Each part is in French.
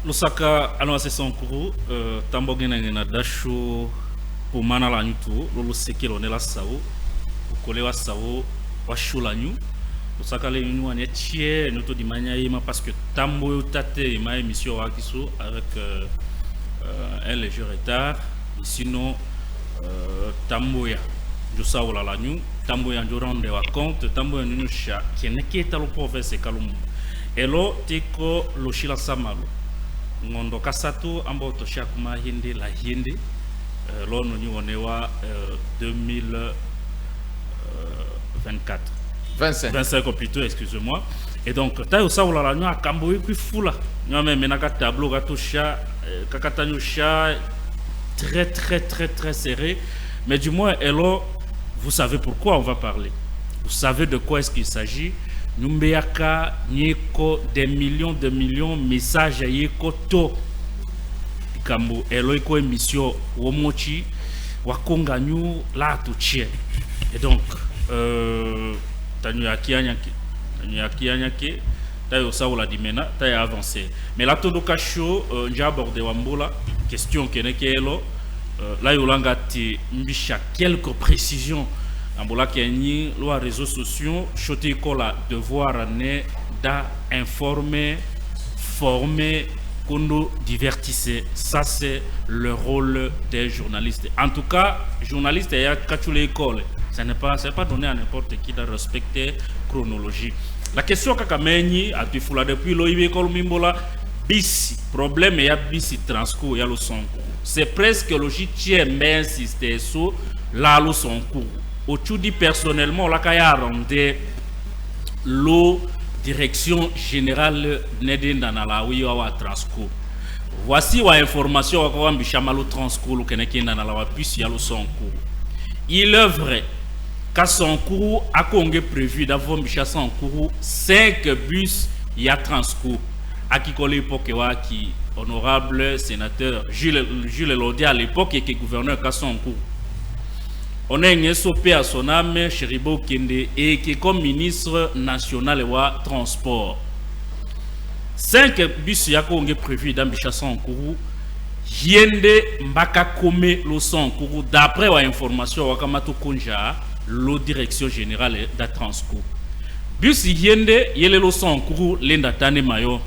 Lusaka anwase sonkuru tambogena ngena dasho pomana la nyutu lolo sekelo ne la sao ukole wa sao wa shulanyu Lusaka le nyunu ane tie nyutu di manya yema parce que tambo tate ma émission wa kiso avec un léger retard sinon tamboya jo sao la nyu tamboya jo rende wa compte tamboya nyunu sha keneke talo province kalum elo tiko lo shila samalo ngondo kasatu ambo to shakuma hindi la hindi lono ni onewa 2024 25 plutôt excusez-moi et donc tayo sawla la nya kambo yi fula nyame menaka tableau gatosha kakatanyusha très serré mais du moins elo vous savez pourquoi on va parler vous savez de quoi est-ce qu'il s'agit Numbeaka nyeko des millions messages yeko to kambo eloiko émission womochi wakonga nyu la tuchie et donc tanyaki anyaki tayo saola dimena tayo avancer mais la todoka show j'ai abordé wambola question kenekelo la yolanga ti mbisha quelques précisions Ambola Kenyi, loi réseaux sociaux, choté kola devoir né da informer, former, kondo divertisser. Ça c'est le rôle des journalistes. En tout cas, journaliste et kachule école, ça n'est pas donné à n'importe qui de respecter chronologie. La question kakameni a tu foula depuis l'OIB école mimbola bisi problème ya bisi transco ya lo sonko. C'est presque logique tiens mais insister sur la lo sonko. Dit personnellement, la Kaya rendait l'eau direction générale Nedindanalawi ou Transco. Voici une information à quoi Bichamalo Transco, le Kenekindanalawa, puis il y a le Sonko. Il est vrai qu'à Sonko, à Congo prévu d'avoir Bichassankourou 5 bus, il y a Transco. À qui collait l'époque, qui honorable sénateur Jules Lodé à l'époque, et qui est gouverneur Kassonkourou. On a un SOP à son âme, Cheribo Kende, et qui est comme ministre national de transport. 5 bus yako prévu dans Bichasson Kourou. Yende Mbaka Kome lo son Kourou. D'après l'information, Wakamato Konja, la direction générale de Transco. Bus Yende, Yele lo son Kourou, l'enda Tane Mayo.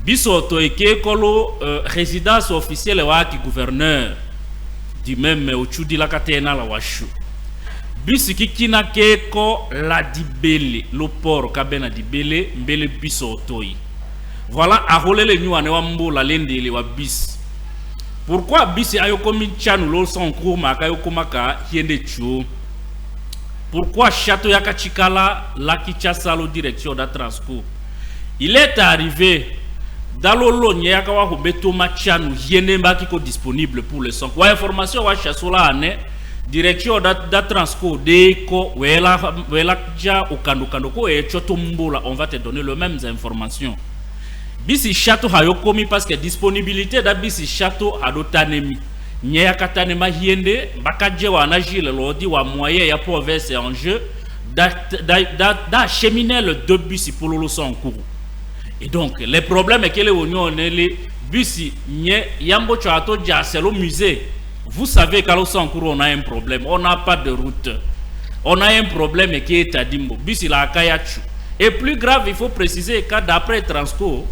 Bus Otoeke Kolo, résidence officielle de gouverneur. Du même Ochudi la katena la washu. Bus kikina keko la dibele, le port kabena dibele, mbele bus otoi. Voilà à rouler les nous en wambo la lende le wa bis. Pourquoi bis ayo komi chanu lo son cours makayo komaka hiende chu? Pourquoi château yakachikala la kichasa lo direction da Transco? Il est arrivé dans l'eau, il y a un béton machanu, disponible pour le son. Quoi information, wa chasola ane direction da Transco, deko, wela ja okandokandoko et chotombola, on va te donner les mêmes informations. Bisi château hayo komi parce que disponibilité da bisi château adotanemi. Nya katanema hiende, bakadje wa anagile lodi wa moyen ya province en jeu da cheminer le 2 bus pour le son cours. Et donc, les problèmes est que les oignons, les bus, yambo chato ja, c'est le musée. Vous savez qu'à l'Osankour, on a un problème. On n'a pas de route. On a un problème qui est à Dimbo. Bus, il a Kayachu. Et plus grave, il faut préciser que d'après Transco,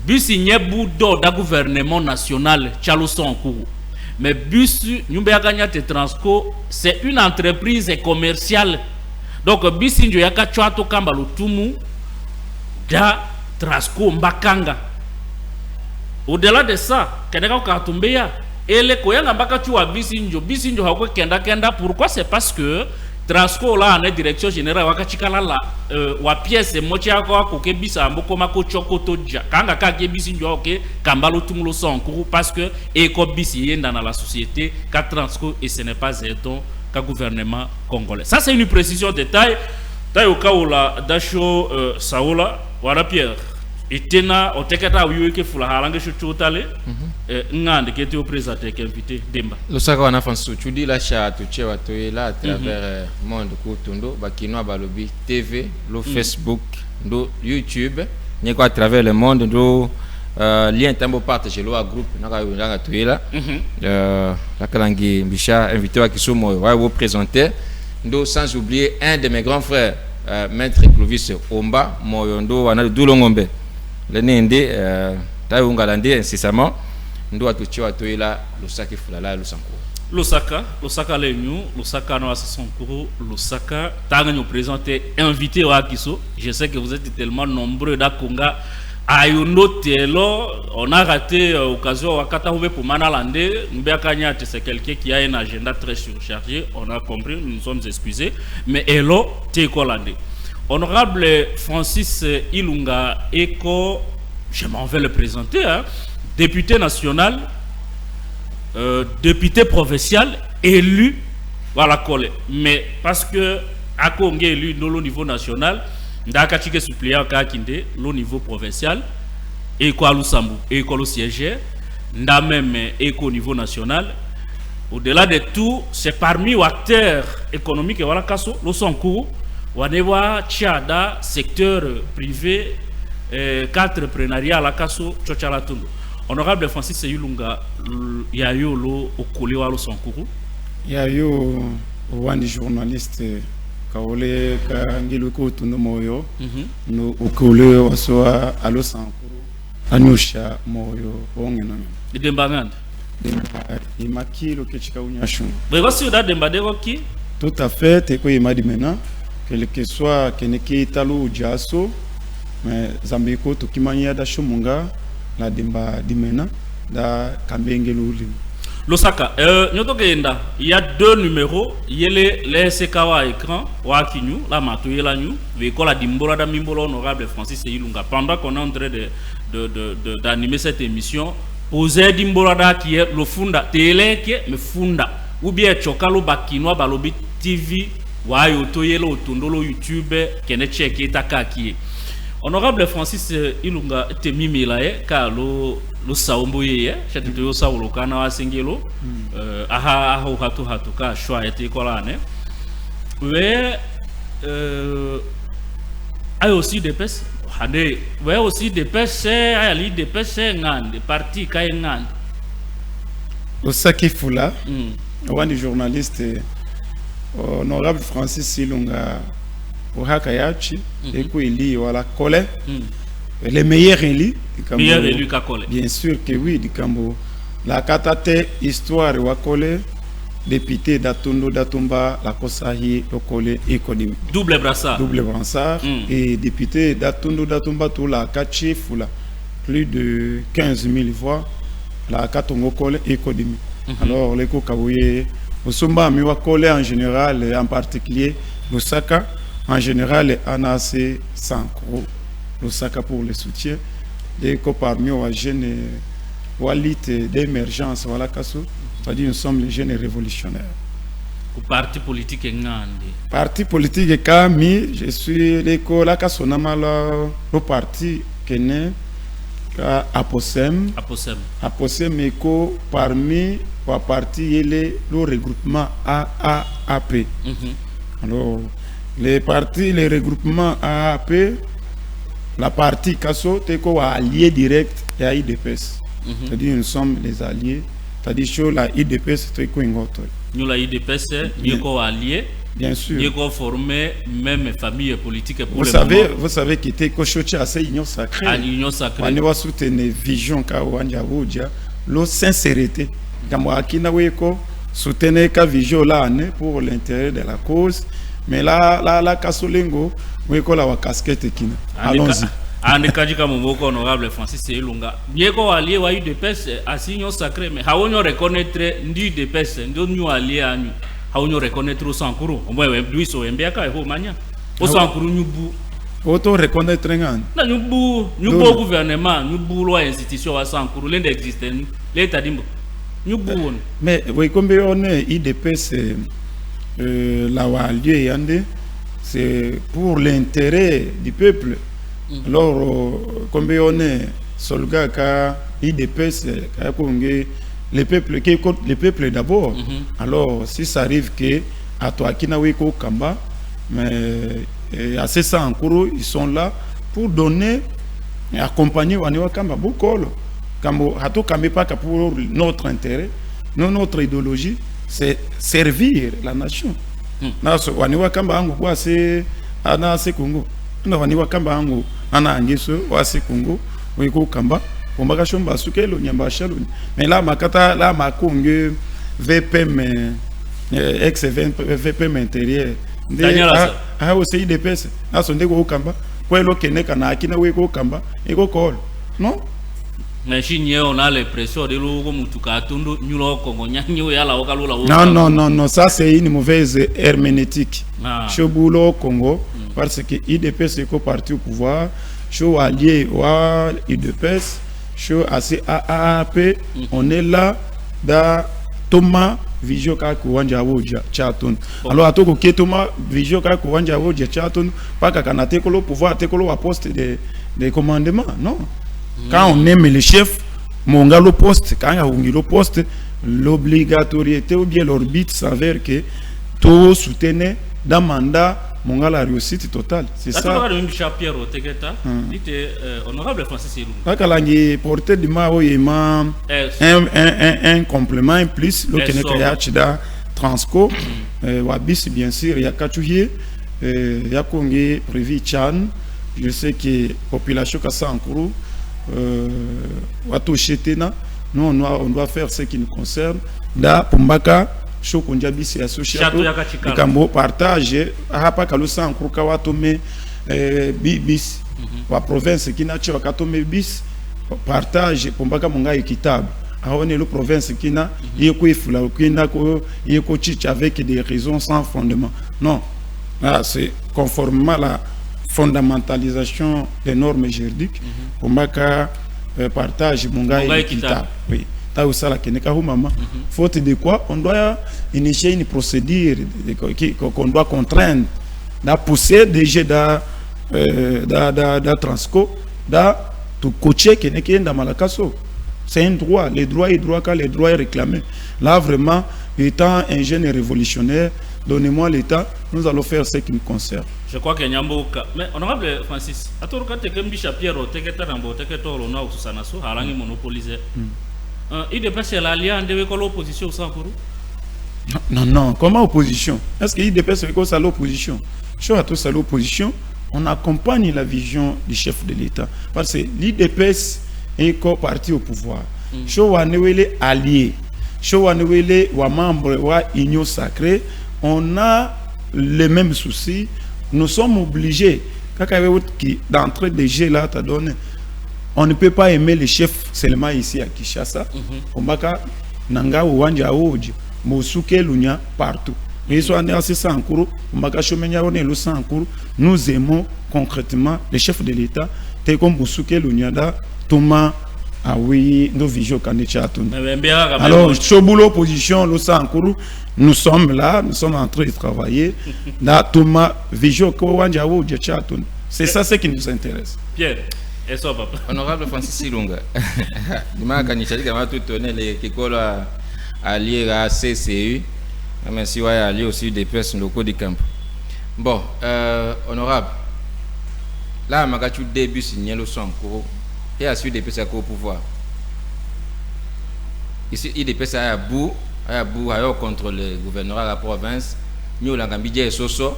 bus, il y a boudo d'un gouvernement national, Tchalosankour. Mais bus, nous avons Transco, c'est une entreprise commerciale. Donc, bus, il y a Kachuato Kambalo Tumu, da Transco Mbakanga. Au-delà de ça, Kenega Katumbeya, et les Koyanga Mbakatua Bisinjo Hako Kenda, pourquoi? C'est parce que Transco là, en direction générale, Wakachikala la, wa pièce, Mochiako, Koke Bisa, Mokomako Choko Toja, Kanga Kake Bisinjo, ok, Kambalo Tumulo Sankourou, parce que Eko Bisi dans la société, qu'à Transco, et ce n'est pas Zedon, qu'à gouvernement congolais. Ça, c'est une précision de taille. Tayoka ola dasho saola wala Pierre itena otekata uyuke fula halange chutale ngande kete au présenter invité demba lo saka wana fansu chudi la cha tuche watoyela à travers monde kutundo bakinwa balobi TV lo Facebook ndo YouTube nyeko à travers le monde ndo lien tambo partage lo groupe naka tuela la kalangi Bisha invité wa kisomo wa vous présenter ndo sans oublier un de mes grands frères maître Clovis Omba moyondo wana dulongombe le nende taunga lande incessamment ndo atuchiwa tuela Lusaka fulala Lusanko Lusaka lenyu Lusaka no Sankuru Lusaka tanga nous présenter invité wa kiso. Je sais que vous êtes tellement nombreux d'Akonga Ayundo Telo, on a raté occasion wakata ouve pour Manalande, Mbeakanyate c'est quelqu'un qui a un agenda très surchargé, on a compris, nous nous sommes excusés, mais Elo Tekolande. Honorable Francis Ilunga Eko, je m'en vais le présenter, hein, député national, député provincial, élu, voilà, collé. Mais parce que à Congo élu dans le niveau national, Ndaka Chike suppléant Kakinde, le niveau provincial, et quoi Lusambu, et quoi le siège, nda même et au niveau national. Au-delà de tout, c'est parmi les acteurs économiques et voilà Kasso, le Sankou, Wanewa, Tchada, secteur privé, qu'entrepreneuriat la Kasso, Tchochalatundo. Honorable Francis Ilunga, il y a eu le Okolewa le Sankou. Il y a eu un journaliste. Kaole Kangilo Kotuno Moyo, no Okole Wasoa Alo Sankuru, Anusha Moyo, Ongenam. Dembangand. Imaki lo Kechika Unyashun. Voici au Dembadero qui? Tout à fait, Teko Imadi Mena, quel que soit Keneke Italo Jaso, mais Zambiko Tokimania da Shomunga, la Demba Dimena, da Kambengelo. Lusaka, il y a deux numéros, il y a les SKW écran, Wakinyu, la Matouye la New, véhicule la Dimbola da Mimbolo, honorable Francis Ilunga. Pendant qu'on est en train d'animer cette émission, posez Dimbola qui est le funda, télé qui est le funda, ou bien Chokalo Bakinoa Balobi TV, Wayo Toyelo, Otondolo YouTube, Kene Cheke Takaki. Honorable Francis Ilunga te mimilae car lo saomboye chete to saulo kana wasengelo aha hatu ka shwa ete kolane we a aussi des pes hade we aussi des pes ali des pes ngande parti kay ngande Osaki Fula wani journaliste honorable Francis Ilunga Ohakayachi eko eli wala kole les meilleurs élus bien sûr que oui dikambo la katate histoire wa kole député d'Atondo d'Atomba la Kosahi okole économie double brassard et député d'Atondo d'Atomba tout la Kachi Fula plus de 15 000 voix la Katongo kole économie alors les kokawye osomba mi wa kole en général et en particulier Lusaka. En général, on a assez 100 euros. Lusaka pour le soutien. Des parmi les jeunes d'émergence, voilà, c'est-à-dire nous sommes les jeunes révolutionnaires. Le parti politique est ngandi. Parti politique est Kami, je suis l'école là, le parti qui est né à Aposem. Aposem est parmi les partis le regroupement AAP. Alors, les partis, les regroupements AAP, la partie Kasso, Teko a allié direct à IDPS. C'est-à-dire nous sommes les alliés. C'est-à-dire que la IDPS, Teko Ingoto. Nous, la IDPS, nous sommes alliés. Bien sûr. Nous avons formé même famille politique pour vous savez que Teko Chochi a cette union sacrée. Union sacrée. On va soutenir vision Kawanja Wodja, la sincérité. Kamwakina Weko, soutenir ka vision là pour l'intérêt de la cause. Mais la Kasolengo, vous avez la casquette qui allons-y. Andekajika Momoko, honorable Francis Ilunga. Bien qu'on allié à UDPS, à Signon Sacré, mais how on reconnaître l'UDPS, nous alliés à nous. How on reconnaître au Sankuru. Au moins, lui, so Mbiaka et Romania. Au Sankuru, nous bou. Auto reconnaître un. Nous bou gouvernement, nous bou loi institution à Sankuru, l'un d'exister, l'État d'Imbo. Nous bou. Mais, oui, comme on est IDPS, la Walieu Yande, c'est pour l'intérêt du peuple. Alors, comme on est Solga ka IDPS, le peuple d'abord. Alors, si ça arrive que à toi qui n'a pas Kamba, mais à ces 100 ils sont là pour donner accompagner waniwa kamba bokolo kambo hato kambe pas pour notre intérêt, non notre idéologie, c'est servir la nation. Naso waniwa kamba angu kwa se ana se Congo. Na waniwa kamba angu ana angeso wa se Congo, wiko kamba ombaka shomba sukelo nyamba shalo. Mais là makata là makonge VPM ex VPM intérieur. Aussi IDPS naso ndeko kamba kwa lo keneka na akina wiko kamba iko call. Non? Mais si on a l'impression de l'eau comme tout cas, tout nous Congo, non, ça c'est une mauvaise herméneutique. Chez Boulo Congo, parce que IDPS est parti au pouvoir, chez allié ou IDPS, chez AAP, on est là dans Thomas Vigio Kakuwanja Woja Chaton. Alors à tout que Thomas Vigio Kakuwanja Woja Chaton, pas qu'à Kanate Kolo pouvoir tekolo à poste des commandements, non. Quand on aime les chefs, mon gars le poste, quand on a le poste, l'obligatoriété ou bien l'orbite s'avère que tout soutenait dans le mandat, mon gars la réussite totale. C'est ça. Honorable Francis Ilunga. Quand on a porté du mal, un complément, un plus, le Kenekayachida Transco, Wabis bien sûr, il y a Kachouye, il y a Kongé, Prévi Chan, je sais que la population Kassa en cours. Nous on doit faire ce qui nous concerne. Da Pumbaka, Shokunjabi c'est associé. Kambo partage. Ahapa kalusa nkruka watome bis. Wa province qui n'a pas katome bis partage Pumbaka monga équitable. Ahone le province qui n'a yeko ifula qui n'a ko yeko chicha avec des raisons sans fondement. Non. Là c'est conformément à la fondamentalisation des normes juridiques pour que partage monga équitable. Oui. Faute de quoi on doit initier une procédure qu'on doit contraindre à pousser déjà dans Transco tout coacher qui n'est qu'un dans Malakaso. C'est un droit, les droits quand les droits est réclamé. Là vraiment étant un jeune révolutionnaire, donnez-moi l'État, nous allons faire ce qui nous concerne. Je crois qu'il y a un mais honorable Francis, à tout cas, tu as Pierre, tu as monopolisé. Il dépasse l'alliance de l'opposition sans pour Non, comment opposition? Est-ce qu'il dépasse l'opposition? Je suis à tous à l'opposition, on accompagne la vision du chef de l'État. Parce que l'IDPS est parti au pouvoir. Je suis allié. Je suis membre de l'Union sacrée. On a les mêmes soucis. Nous sommes obligés, d'entrer des jeux là, on ne peut pas aimer les chefs seulement ici à Kinshasa. Nanga Ouanja Oji, Mosuke Lunya partout. Nous aimons concrètement les chefs de l'État, tels comme Mosuke Lunya, Thomas. Ah oui, nous vivons quand alors, sur l'opposition, nous sommes là, nous sommes en train de travailler. C'est ça ce qui nous intéresse. Pierre, et ça, papa. Honorable Francis Ilunga, je suis allié à CCU, mais si allié aussi des personnes locaux du camp. Bon, honorable, là, je suis début signé le son. Et à suite des PSA au pouvoir. Ici, il est à bout contre le gouvernement de la province. Nous avons dit Soso.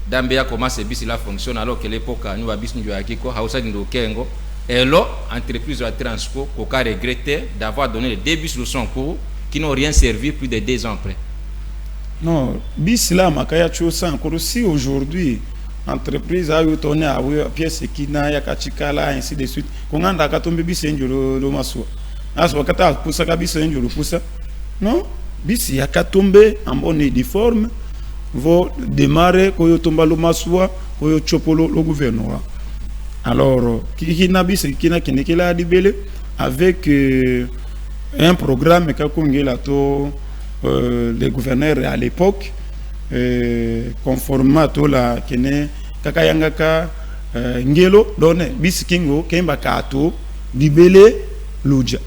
Dambia commence à bien fonctionne alors que l'époque nous avons dit Akiko, Hausa de Kengo. Et là, l'entreprise de Transco a regretté d'avoir donné les débuts de son cours qui n'ont rien servi plus de 2 ans après. Non, bis là, Makaya Chosa encore aussi aujourd'hui. Entreprise a eu tourné à pièce qui n'a ya kachikala ainsi de suite qu'on a katombe bisenjolo lo maso aso kata pusa ka bisenjolo pusa non bisi ya katombe en bonne et due forme vont démarrer koyo tomba lo maso koyo chopolo le gouvernement alors qui n'a bisi qui n'a kinekela dibele avec un programme ka kongela to les gouverneurs à l'époque conformément à la kene kakayangaka ngelo donne bisikingo kemba kato dibele luja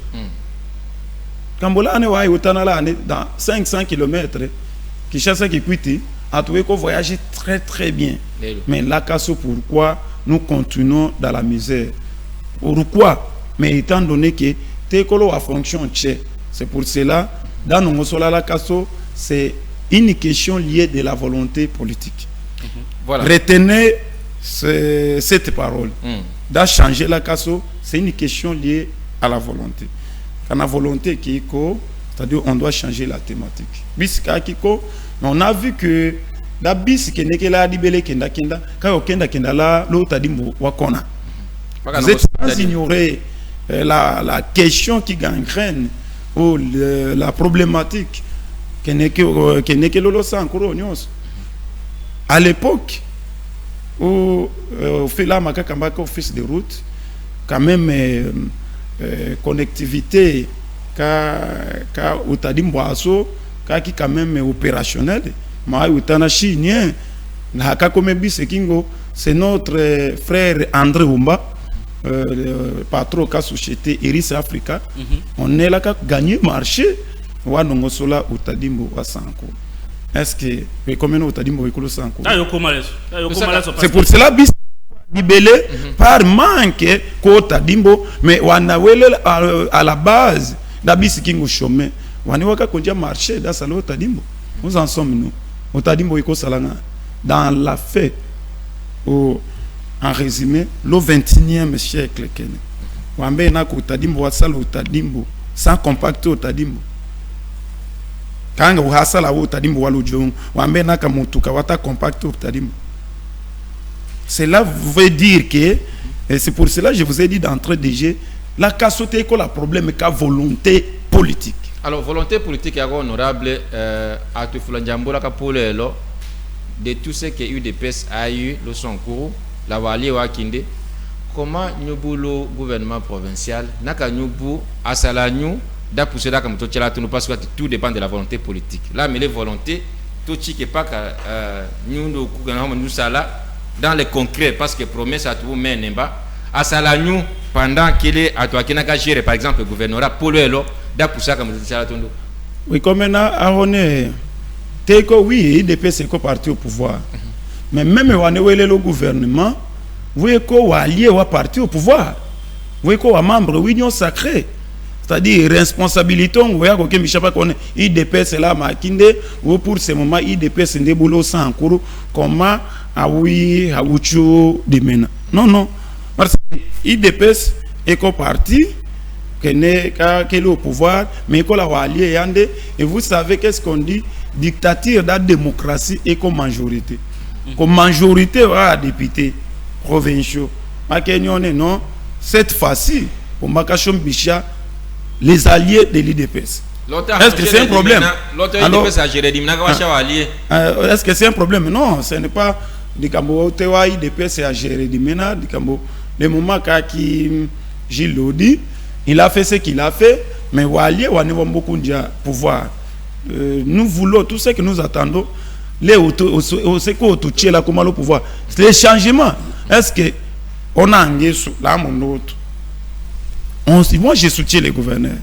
kambola ane wa utana la dans 500 km Kinshasa qui quitte a trouvé qu'on voyageait très très bien mais là casso pourquoi nous continuons dans la misère Pourquoi? Mais étant donné que Tekolo a fonction tché, c'est pour cela, dans nos solala kaso, c'est une question liée de la volonté politique. Voilà. Retenez cette parole. Dans changer la kaso, c'est une question liée à la volonté. Quand la volonté qui est, c'est-à-dire on doit changer la thématique. Bisika kiko, on a vu que la bis qui n'est que là dibele kenda kenda, quand kenda kenda là, l'autre a dit wakona. Vous êtes sans ignorer la question qui gangrène ou la problématique qui n'est que lolo sans couronnios. À l'époque où on fait la makakambaka office de route, quand même connectivité ka utadimbo aso ka qui quand même opérationnel ma utana chinois na ka comme bis kingo c'est notre frère André Oumba patron ka société Iris Africa on est là ka gagner marché wa nongo sola utadimbo wa sanko. Est-ce que comment utadimbo ikolo sanko c'est pour cela bis libellé par manque kota dimbo mais wanawele à la base d'abis kingo chemin wani waka kondia marché dans salo tadimbo. Nous en sommes nous otadimbo iko salanga dans la fait en résumé le 21e siècle kene wambe na ko tadimbo wasalo tadimbo sans compacter otadimbo kanga uhasala otadimbo walujong wambe na ka mutuka wata compacter otadimbo. Cela veut dire que, et c'est pour cela que je vous ai dit d'entrée de jeu, la cassette est la problème qu'à volonté politique. Alors, volonté politique est honorable à tout le monde de tout ce que UDPS a eu, le Sonkourou, la Wali Wakinde. Comment nous le gouvernement provincial, naka nous à Salanou, d'apousser là comme tout parce que tout dépend de la volonté politique. Là, mais les volontés, tout ce qui est pas nous nous sala dans le concret parce que promesse à tout mais nemba à Salanou pendant qu'il est à toi qui n'a qu'à gérer par exemple le gouvernorat pour le d'apousser comme ça la tondo. Oui, comme maintenant on est Teko oui IDP c'est quoi parti au pouvoir mais même on est le gouvernement oui ko allié ou parti au pouvoir oui ko membre union sacrée. C'est-à-dire responsabilité on voit que Michel qu'on IDP c'est là makinde ou pour ce moment IDP c'est des boulots sans cours comment ah oui ah oucho de mena non parce que IDP est qu'au parti qui est au pouvoir mais qu'on l'a allié yande et vous savez qu'est-ce qu'on dit dictature de la démocratie et comme majorité à députés provinciaux non cette fois-ci pour Makachom Bicha les alliés de l'IDPS. Est-ce que c'est un problème? Alors, est-ce que c'est un problème? Non, ce n'est pas du Cambo Tewa IDPS à gérer du MENA, du Cambo. Le moment qui Gilles Lodi, il a fait ce qu'il a fait, mais Walié, on a beaucoup de pouvoir. Nous voulons tout ce que nous attendons, les autochés là, comment le pouvoir. C'est les changements. Est-ce que on a un là, mon autre? Moi, je soutiens les gouverneurs.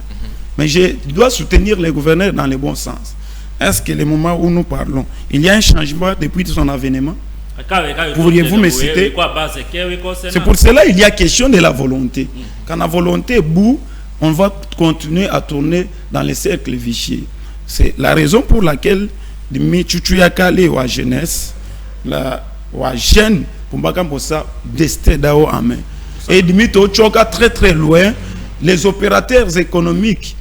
Mais je dois soutenir les gouverneurs dans le bon sens. Est-ce que le moment où nous parlons, il y a un changement depuis son avènement? Pourriez-vous me citer? C'est pour cela qu'il y a question de la volonté. Quand la volonté est bout, on va continuer à tourner dans les cercles vicieux. C'est la raison pour laquelle la jeunesse, la jeune, pour ça, destin d'ao en main. Et Dimito Tchoka très très loin, les opérateurs économiques,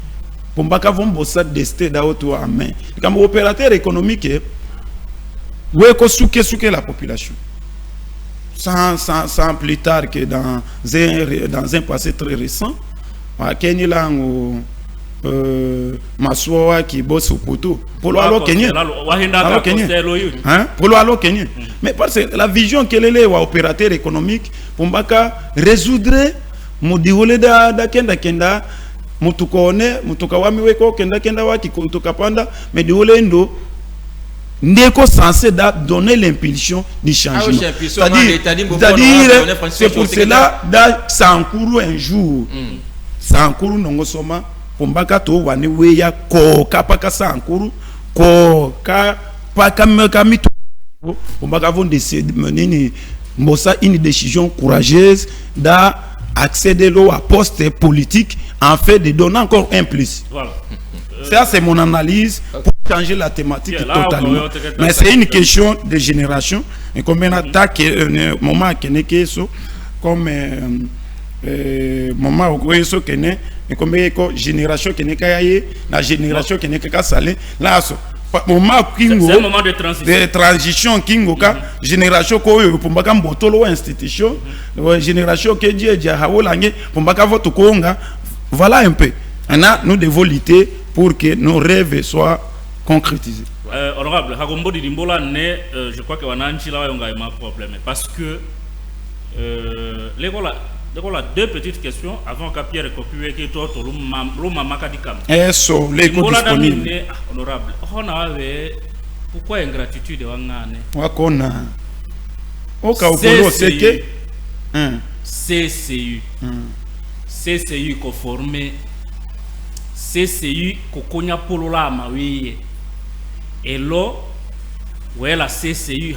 pour vont bosser destin d'ao en main. Comme opérateur économique, où est la population? Sans plus tard que dans un passé très récent, à Kenya, Maswa qui bosse au poteau. Pour le Kenya. Pour le Kenya. Mais parce que la vision qu'elle est opérateur économique, pour résoudre mudiole da kenda mutukone mutukawami weko kenda waki kutukapanda mais diole ndo ndeko censé donner l'impulsion du changement. C'est-à-dire c'est pour cela da Sankuru un jour Sankuru nongosoma pombaka to wane weya ko kapaka Sankuru ko ka paka mekamitu pombaka vont décider mener une décision courageuse da accéder à poste politique en fait de donner encore un plus. Voilà. Ça, c'est mon analyse pour changer la thématique totalement. Mais c'est une question de génération. Et comme on attaque moment comme moment où et comme génération qui n'est la génération qui n'est qu'à salé là moment kingo c'est un moment de transition kingo ka génération ko pour mbaka mbotolo institution génération qui dit dia hawolange pour mbaka vote konga voilà un peu. Maintenant nous devons lutter pour que nos rêves soient concrétisés. Honorable Hagombo Dimbola je crois que wananchi là on a un problème parce que l'école a deux petites questions avant que Pierre copie que toi to luma makadikam. Eso l'école disponible. Honorable on avait pourquoi ingratitude wangane wakona oka okolo seke CCU ko formé CCU ko konya polola mawiye elo wela CCU